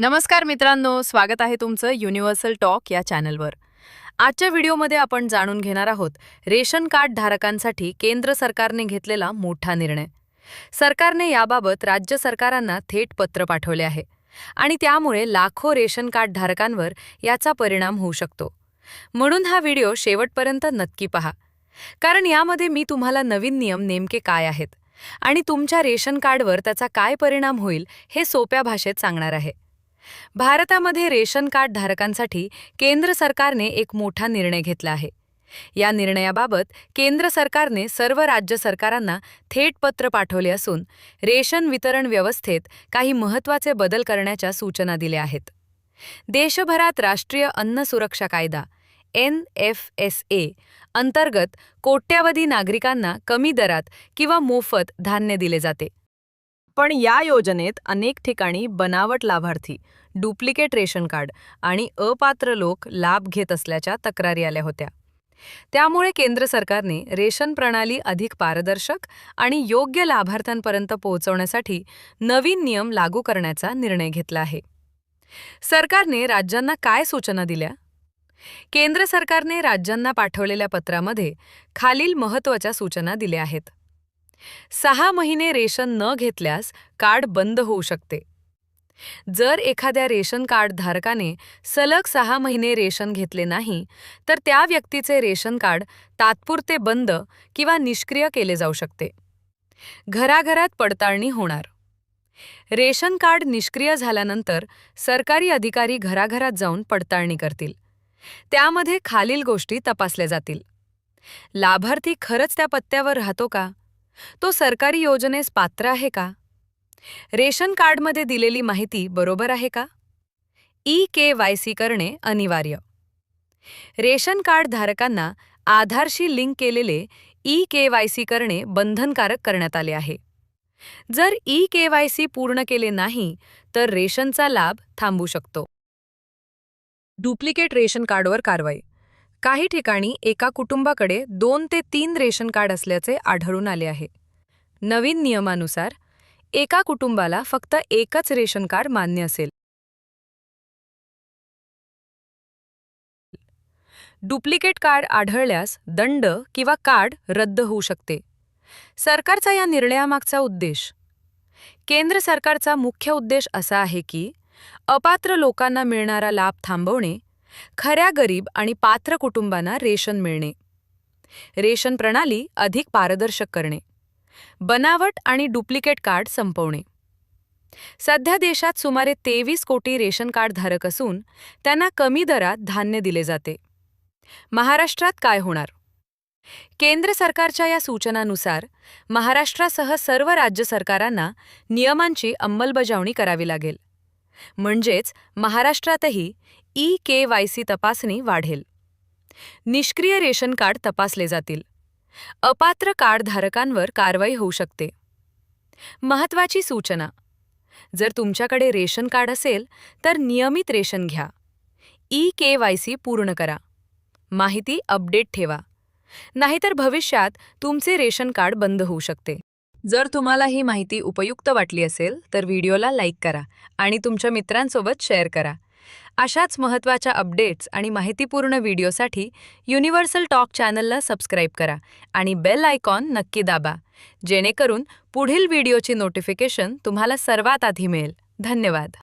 नमस्कार मित्रांनो, स्वागत आहे तुमचं युनिव्हर्सल टॉक या चॅनलवर. आजच्या व्हिडिओमध्ये आपण जाणून घेणार आहोत रेशन कार्ड धारकांसाठी केंद्र सरकारने घेतलेला मोठा निर्णय. सरकारने याबाबत राज्य सरकारांना थेट पत्र पाठवले आहे आणि त्यामुळे लाखो रेशन कार्ड धारकांवर याचा परिणाम होऊ शकतो. म्हणून हा व्हिडिओ शेवटपर्यंत नक्की पहा, कारण यामध्ये मी तुम्हाला नवीन नियम नेमके काय आहेत आणि तुमच्या रेशन कार्डवर त्याचा काय परिणाम होईल हे सोप्या भाषेत सांगणार आहे. भारतामध्ये रेशन कार्ड धारकांसाठी केंद्र सरकारने एक मोठा निर्णय घेतला आहे. या निर्णयाबाबत केंद्र सरकारने सर्व राज्य सरकारांना थेट पत्र पाठवले असून रेशन वितरण व्यवस्थेत काही महत्त्वाचे बदल करण्याच्या सूचना दिल्या आहेत. देशभरात राष्ट्रीय अन्न सुरक्षा कायदा NFSA अंतर्गत कोट्यावधी नागरिकांना कमी दरात किंवा मोफत धान्य दिले जाते. पण या योजनेत अनेक ठिकाणी बनावट लाभार्थी, डुप्लिकेट रेशन कार्ड आणि अपात्र लोक लाभ घेत असल्याच्या तक्रारी आल्या होत्या. त्यामुळे केंद्र सरकारने रेशन प्रणाली अधिक पारदर्शक आणि योग्य लाभार्थ्यांपर्यंत पोहोचवण्यासाठी नवीन नियम लागू करण्याचा निर्णय घेतला आहे. सरकारने राज्यांना काय सूचना दिल्या? केंद्र सरकारने राज्यांना पाठवलेल्या पत्रामध्ये खालील महत्त्वाच्या सूचना दिल्या आहेत. 6 महिने रेशन न घेतल्यास कार्ड बंद होऊ शकते. जर एखाद्या रेशन कार्ड धारकाने सलग 6 महिने रेशन घेतले नाही, तर त्या व्यक्तीचे रेशन कार्ड तात्पुरते बंद किंवा निष्क्रिय केले जाऊ शकते. घराघरात पडताळणी होणार. रेशन कार्ड निष्क्रिय झाल्यानंतर सरकारी अधिकारी घराघरात जाऊन पडताळणी करतील. त्यामध्ये खालील गोष्टी तपासल्या जातील. लाभार्थी खरंच त्या पत्त्यावर राहतो का? तो सरकारी योजनेस पात्र आहे का? रेशन कार्डमध्ये दिलेली माहिती बरोबर आहे का? KYC करणे अनिवार्य. रेशन कार्ड धारकांना आधारशी लिंक केलेले KYC करणे बंधनकारक करण्यात आले आहे. जर KYC पूर्ण केले नाही तर रेशनचा लाभ थांबू शकतो. डुप्लिकेट रेशन कार्डवर कारवाई. काही ठिकाणी एका कुटुंबाकडे 2 ते 3 रेशन कार्ड असल्याचे आढळून आले आहे. नवीन नियमानुसार एका कुटुंबाला फक्त एकच रेशन कार्ड मान्य असेल. डुप्लिकेट कार्ड आढळल्यास दंड किंवा कार्ड रद्द होऊ शकते. सरकारचा या निर्णयामागचा उद्देश. केंद्र सरकारचा मुख्य उद्देश असा आहे की अपात्र लोकांना मिळणारा लाभ थांबवणे, खऱ्या गरीब आणि पात्र कुटुंबांना रेशन मिळणे, रेशन प्रणाली अधिक पारदर्शक करणे, बनावट आणि डुप्लिकेट कार्ड संपवणे. सध्या देशात सुमारे 23 कोटी रेशन कार्ड धारक असून त्यांना कमी दरात धान्य दिले जाते. महाराष्ट्रात काय होणार? केंद्र सरकारच्या या सूचनानुसार महाराष्ट्रासह सर्व राज्य सरकारांना नियमांची अंमलबजावणी करावी लागेल. म्हणजेच महाराष्ट्रातही KYC तपासणी वाढेल. निष्क्रिय रेशन कार्ड तपासले जातील. अपात्र कार्ड धारकांवर कारवाई होऊ शकते. महत्त्वाची सूचना. जर तुमच्याकडे रेशन कार्ड असेल तर नियमित रेशन घ्या. KYC पूर्ण करा. माहिती अपडेट ठेवा. नाहीतर भविष्यात तुमचे रेशन कार्ड बंद होऊ शकते. जर तुम्हाला ही माहिती उपयुक्त वाटली असेल तर व्हिडिओला लाईक करा आणि तुमच्या मित्रांसोबत शेअर करा. अशाच महत्त्वाच्या अपडेट्स आणि माहितीपूर्ण व्हिडिओसाठी युनिव्हर्सल टॉक चॅनलला सबस्क्राईब करा आणि बेल आयकॉन नक्की दाबा, जेणेकरून पुढील व्हिडिओची नोटिफिकेशन तुम्हाला सर्वात आधी मिळेल. धन्यवाद.